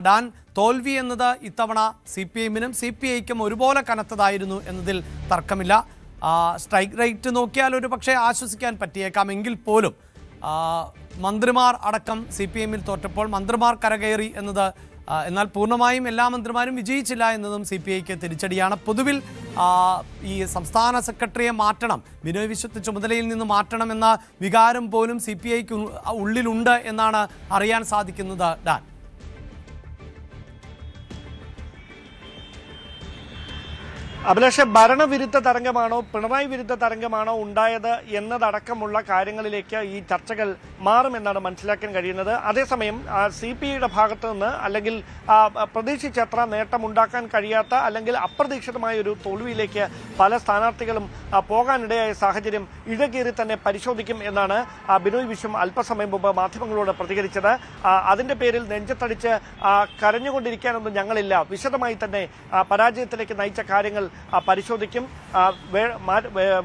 Dan തോൽവി എന്നത് ഇത്തവണ CPM-നും CPI-ക്കും ഒരുപോലെ കനത്തതായിരുന്നു എന്നതിൽ തർക്കമില്ല. സ്ട്രൈക്ക് റേറ്റ് നോക്കിയാൽ ഒരു പക്ഷേ ആശ്വസിക്കാൻ പറ്റിയേക്കാം. എങ്കിൽ പോലും മന്ത്രിമാർ അടക്കം CPM-ൽ തോറ്റപ്പോൾ മന്ത്രിമാർ കരകയറി എന്നത്, എന്നാൽ പൂർണ്ണമായും എല്ലാ മന്ത്രിമാരും വിജയിച്ചില്ല എന്നതും CPI-ക്ക് തിരിച്ചടിയാണ്. പൊതുവിൽ ഈ സംസ്ഥാന സെക്രട്ടറിയെ മാറ്റണം, ബിനോയ് വിശ്വത്തെ ചുമതലയിൽ നിന്ന് മാറ്റണമെന്ന വികാരം പോലും CPI-ക്ക് ഉള്ളിലുണ്ട് എന്നാണ് അറിയാൻ സാധിക്കുന്നത്. ഡാൻ, അഭിലാഷ്, ഭരണവിരുദ്ധ തരംഗമാണോ പിണറായി വിരുദ്ധ തരംഗമാണോ ഉണ്ടായത് എന്നതടക്കമുള്ള കാര്യങ്ങളിലേക്ക് ഈ ചർച്ചകൾ മാറുമെന്നാണ് മനസ്സിലാക്കാൻ കഴിയുന്നത്. അതേസമയം CPI-യുടെ ഭാഗത്ത് നിന്ന് അല്ലെങ്കിൽ പ്രതീക്ഷിച്ചത്ര നേട്ടമുണ്ടാക്കാൻ കഴിയാത്ത അല്ലെങ്കിൽ അപ്രതീക്ഷിതമായ ഒരു തോൽവിയിലേക്ക് പല സ്ഥാനാർത്ഥികളും പോകാനിടയായ സാഹചര്യം ഇഴകേറി തന്നെ പരിശോധിക്കും എന്നാണ് ബിനോയ് വിശ്വം അല്പസമയം മുമ്പ് മാധ്യമങ്ങളോട് പ്രതികരിച്ചത്. അതിന്റെ പേരിൽ നെഞ്ചത്തടിച്ച് കരഞ്ഞുകൊണ്ടിരിക്കാനൊന്നും ഞങ്ങളില്ല, വിശദമായി തന്നെ പരാജയത്തിലേക്ക് നയിച്ച കാര്യങ്ങൾ പരിശോധിക്കും,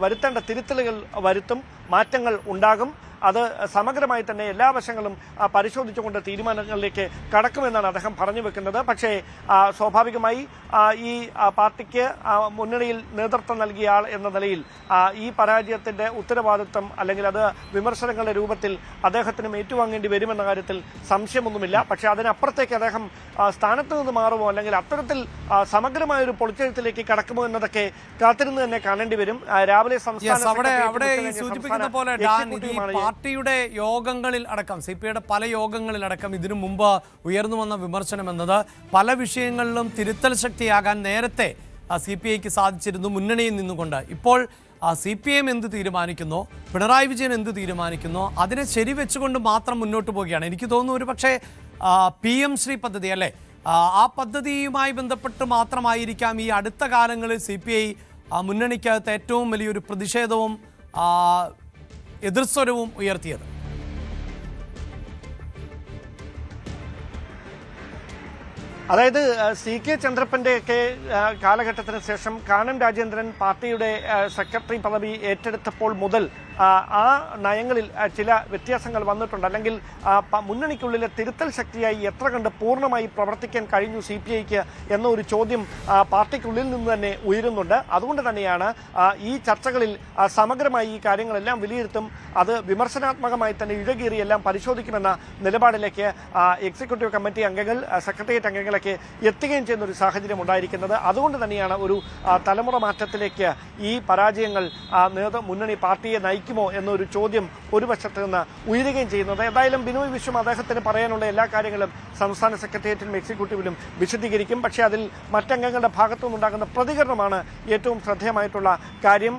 വരുത്തേണ്ട തിരുത്തലുകൾ വരുത്തും, മാറ്റങ്ങൾ ഉണ്ടാകും. അത് സമഗ്രമായി തന്നെ എല്ലാ വശങ്ങളും പരിശോധിച്ചുകൊണ്ട് തീരുമാനങ്ങളിലേക്ക് കടക്കുമെന്നാണ് അദ്ദേഹം പറഞ്ഞു വെക്കുന്നത്. പക്ഷേ സ്വാഭാവികമായി ഈ പാർട്ടിക്ക് മുന്നണിയിൽ നേതൃത്വം നൽകിയ ആൾ എന്ന നിലയിൽ ഈ പരാജയത്തിന്റെ ഉത്തരവാദിത്വം അല്ലെങ്കിൽ അത് വിമർശനങ്ങളുടെ രൂപത്തിൽ അദ്ദേഹത്തിനും ഏറ്റുവാങ്ങേണ്ടി വരുമെന്ന കാര്യത്തിൽ സംശയമൊന്നുമില്ല. പക്ഷേ അതിനപ്പുറത്തേക്ക് അദ്ദേഹം സ്ഥാനത്ത് നിന്ന് മാറുമോ അല്ലെങ്കിൽ അത്തരത്തിൽ സമഗ്രമായൊരു പൊളിച്ചെഴുത്തിലേക്ക് കടക്കുമോ എന്നതൊക്കെ കാത്തിരുന്ന് തന്നെ കാണേണ്ടി വരും. രാവിലെ പാർട്ടിയുടെ യോഗങ്ങളിൽ അടക്കം, CPI-യുടെ പല യോഗങ്ങളിലടക്കം ഇതിനു മുമ്പ് ഉയർന്നു വന്ന വിമർശനം എന്നത് പല വിഷയങ്ങളിലും തിരുത്തൽ ശക്തിയാകാൻ നേരത്തെ CPI-ക്ക് സാധിച്ചിരുന്നു മുന്നണിയിൽ നിന്നുകൊണ്ട്. ഇപ്പോൾ CPM എന്ത് തീരുമാനിക്കുന്നോ, പിണറായി വിജയൻ എന്ത് തീരുമാനിക്കുന്നോ അതിനെ ശരിവെച്ചുകൊണ്ട് മാത്രം മുന്നോട്ട് പോവുകയാണ്. എനിക്ക് തോന്നുന്നു ഒരു പക്ഷേ PM ശ്രീ പദ്ധതി അല്ലേ, ആ പദ്ധതിയുമായി ബന്ധപ്പെട്ട് മാത്രമായിരിക്കാം ഈ അടുത്ത കാലങ്ങളിൽ CPI മുന്നണിക്കകത്ത് ഏറ്റവും വലിയൊരു പ്രതിഷേധവും എതിർസ്വരവും ഉയർത്തിയത്. അതായത് CK ചന്ദ്രപ്പൻ്റെയൊക്കെ കാലഘട്ടത്തിന് ശേഷം കാനം രാജേന്ദ്രൻ പാർട്ടിയുടെ സെക്രട്ടറി പദവി ഏറ്റെടുത്തപ്പോൾ മുതൽ ആ നയങ്ങളിൽ ചില വ്യത്യാസങ്ങൾ വന്നിട്ടുണ്ട്. അല്ലെങ്കിൽ മുന്നണിക്കുള്ളിലെ തിരുത്തൽ ശക്തിയായി എത്ര കണ്ട് പൂർണ്ണമായി പ്രവർത്തിക്കാൻ കഴിഞ്ഞു CPI-ക്ക് എന്ന ഒരു ചോദ്യം പാർട്ടിക്കുള്ളിൽ നിന്ന് തന്നെ ഉയരുന്നുണ്ട്. അതുകൊണ്ട് തന്നെയാണ് ഈ ചർച്ചകളിൽ സമഗ്രമായി ഈ കാര്യങ്ങളെല്ലാം വിലയിരുത്തും, അത് വിമർശനാത്മകമായി തന്നെ ഇഴകീറിയെല്ലാം പരിശോധിക്കുമെന്ന നിലപാടിലേക്ക് എക്സിക്യൂട്ടീവ് കമ്മിറ്റി അംഗങ്ങൾ, സെക്രട്ടേറിയറ്റ് അംഗങ്ങളൊക്കെ എത്തുകയും ചെയ്യുന്ന ഒരു സാഹചര്യം ഉണ്ടായിരിക്കുന്നത്. അതുകൊണ്ട് തന്നെയാണ് ഒരു തലമുറ മാറ്റത്തിലേക്ക് ഈ പരാജയങ്ങൾ മുന്നണി പാർട്ടിയെ നയിക്കുമോ എന്നൊരു ചോദ്യം ഒരു വശത്ത് നിന്ന് ഉയരുകയും ചെയ്യുന്നത്. എന്തായാലും ബിനോയ് വിശ്വം അദ്ദേഹത്തിന് പറയാനുള്ള എല്ലാ കാര്യങ്ങളും സംസ്ഥാന സെക്രട്ടേറിയറ്റിലും എക്സിക്യൂട്ടീവിലും വിശദീകരിക്കും. പക്ഷേ അതിൽ മറ്റംഗങ്ങളുടെ ഭാഗത്തു നിന്നുണ്ടാകുന്ന പ്രതികരണമാണ് ഏറ്റവും ശ്രദ്ധേയമായിട്ടുള്ള കാര്യം.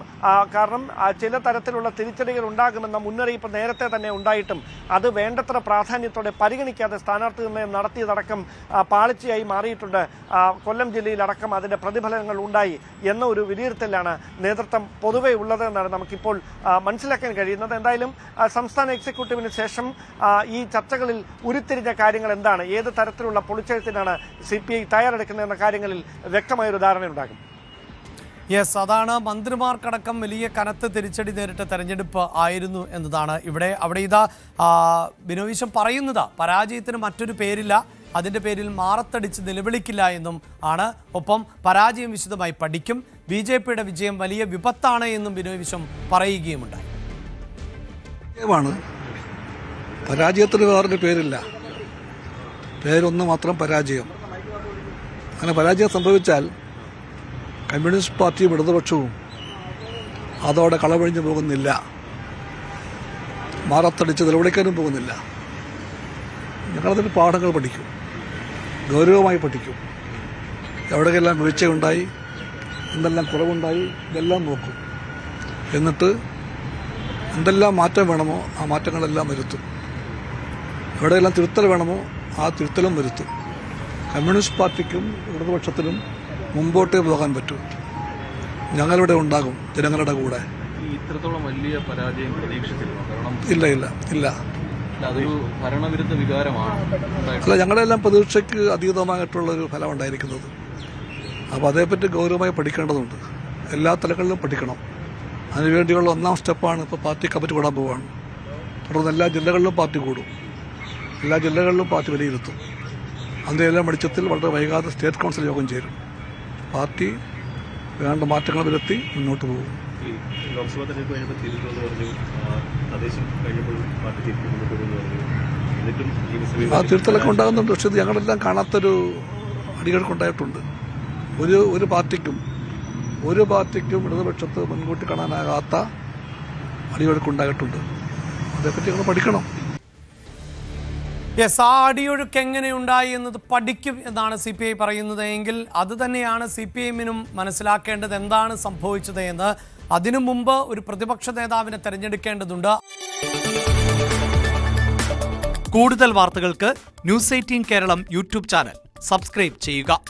കാരണം ചില തരത്തിലുള്ള തിരിച്ചടികൾ ഉണ്ടാകുമെന്ന മുന്നറിയിപ്പ് നേരത്തെ തന്നെ ഉണ്ടായിട്ടും അത് വേണ്ടത്ര പ്രാധാന്യത്തോടെ പരിഗണിക്കാതെ സ്ഥാനാർത്ഥി നിർണ്ണയം നടത്തിയതടക്കം പാളിച്ചയായി മാറിയിട്ടുണ്ട്. കൊല്ലം ജില്ലയിലടക്കം അതിന്റെ പ്രതിഫലനങ്ങൾ ഉണ്ടായി എന്ന ഒരു വിലയിരുത്തലാണ് നേതൃത്വം പൊതുവെ ഉള്ളത് എന്നാണ് നമുക്കിപ്പോൾ മനസ്സിലാക്കാൻ കഴിയുന്നത്. എന്തായാലും സംസ്ഥാന എക്സിക്യൂട്ടീവിന് ശേഷം ഈ ചർച്ചകളിൽ ഉരുത്തിരിഞ്ഞ കാര്യങ്ങൾ എന്താണ്, ഏത് തരത്തിലുള്ള പൊളിച്ചെഴുത്തിനാണ് CPI തയ്യാറെടുക്കുന്നതെന്ന കാര്യങ്ങളിൽ വ്യക്തമായൊരു ധാരണയുണ്ടാകും. യെസ്, അതാണ് മന്ത്രിമാർക്കടക്കം വലിയ കനത്ത തിരിച്ചടി നേരിട്ട തെരഞ്ഞെടുപ്പ് ആയിരുന്നു എന്നതാണ് അവിടെ ഇതാ ബിനോയ് വിശ്വം പറയുന്നത്. പരാജയത്തിന് മറ്റൊരു പേരില്ല, അതിൻ്റെ പേരിൽ മാറത്തടിച്ച് നിലവിളിക്കില്ല എന്നും ആണ്. ഒപ്പം പരാജയം വിശദമായി പഠിക്കും, BJP-യുടെ വിജയം വലിയ വിപത്താണ് എന്നും ബിനോയ് വിശ്വം പറയുകയുമുണ്ടായി. പരാജയത്തിന് വേറൊരു പേരില്ല, പേരൊന്ന് മാത്രം, പരാജയം. അങ്ങനെ പരാജയം സംഭവിച്ചാൽ കമ്മ്യൂണിസ്റ്റ് പാർട്ടിയും ഇടതുപക്ഷവും അതോടെ കളവഴിഞ്ഞു പോകുന്നില്ല, മാറത്തടിച്ച് നിലവിളിക്കാനും പോകുന്നില്ല. ഞങ്ങളതിന് പാഠങ്ങൾ പഠിക്കും, ഗൗരവമായി പഠിക്കും. എവിടെയെല്ലാം വീഴ്ചയുണ്ടായി, എന്തെല്ലാം കുറവുണ്ടായി, ഇതെല്ലാം നോക്കും. എന്നിട്ട് എന്തെല്ലാം മാറ്റം വേണമോ ആ മാറ്റങ്ങളെല്ലാം വരുത്തും. എവിടെയെല്ലാം തിരുത്തൽ വേണമോ ആ തിരുത്തലും വരുത്തും. കമ്മ്യൂണിസ്റ്റ് പാർട്ടിക്കും ഇടതുപക്ഷത്തിനും മുമ്പോട്ടേ പോകാൻ പറ്റും. ഞങ്ങളിവിടെ ഉണ്ടാകും, ജനങ്ങളുടെ കൂടെ. ഇത്രത്തോളം വലിയ പരാജയം പ്രതീക്ഷിച്ചിരുന്നു? ഇല്ല. അതൊരു ഭരണവിരുദ്ധ വികാരമാണ്. അല്ല, ഞങ്ങളെല്ലാം പ്രതീക്ഷയ്ക്ക് അതീതമായിട്ടുള്ളൊരു ഫലം ഉണ്ടായിരിക്കുന്നത്. അപ്പോൾ അതേപ്പറ്റി ഗൗരവമായി പഠിക്കേണ്ടതുണ്ട്, എല്ലാ തലങ്ങളിലും പഠിക്കണം. അതിനുവേണ്ടിയുള്ള ഒന്നാം സ്റ്റെപ്പാണ് ഇപ്പോൾ പാർട്ടി കമ്മിറ്റി കൂടാൻ പോവുകയാണ്. തുടർന്ന് എല്ലാ ജില്ലകളിലും പാർട്ടി കൂടും, എല്ലാ ജില്ലകളിലും പാർട്ടി വിലയിരുത്തും. അതിൻ്റെ എല്ലാം വെളിച്ചത്തിൽ വളരെ വൈകാതെ സ്റ്റേറ്റ് കൗൺസിൽ യോഗം ചേരും. പാർട്ടി വേണ്ട മാറ്റങ്ങൾ വരുത്തി മുന്നോട്ട് പോകും. ലോക്സഭാ തെരഞ്ഞെടുപ്പ് കഴിഞ്ഞപ്പോൾ തിരിച്ചുവെന്ന് പറഞ്ഞു, തദ്ദേശം കഴിഞ്ഞപ്പോൾ പാർട്ടി തിരിച്ചു മുന്നോട്ട് പോകുമെന്ന് പറഞ്ഞു. എന്നിട്ടും ആ തിരുത്തലൊക്കെ ഉണ്ടാകുന്നുണ്ട്. പക്ഷേ ഇത് ഞങ്ങളെല്ലാം കാണാത്തൊരു അടികൾക്കുണ്ടായിട്ടുണ്ട്. ഒരു പാർട്ടിക്കും ഇടതുപക്ഷത്ത് മുൻകൂട്ടി കാണാനാകാത്ത അടികൾക്കുണ്ടായിട്ടുണ്ട്. അതേപ്പറ്റി ഞങ്ങൾ പഠിക്കണം. യെസ്, ആ അടിയൊഴുക്ക് എങ്ങനെയുണ്ടായി എന്നത് പഠിക്കും എന്നാണ് CPI പറയുന്നത് എങ്കിൽ അത് തന്നെയാണ് CPIഎമ്മിനും മനസ്സിലാക്കേണ്ടത്, എന്താണ് സംഭവിച്ചത് എന്ന്. അതിനു മുമ്പ് ഒരു പ്രതിപക്ഷ നേതാവിനെ തെരഞ്ഞെടുക്കേണ്ടതുണ്ട്. കൂടുതൽ വാർത്തകൾക്ക് News 18 Keralam YouTube channel subscribe ചെയ്യുക.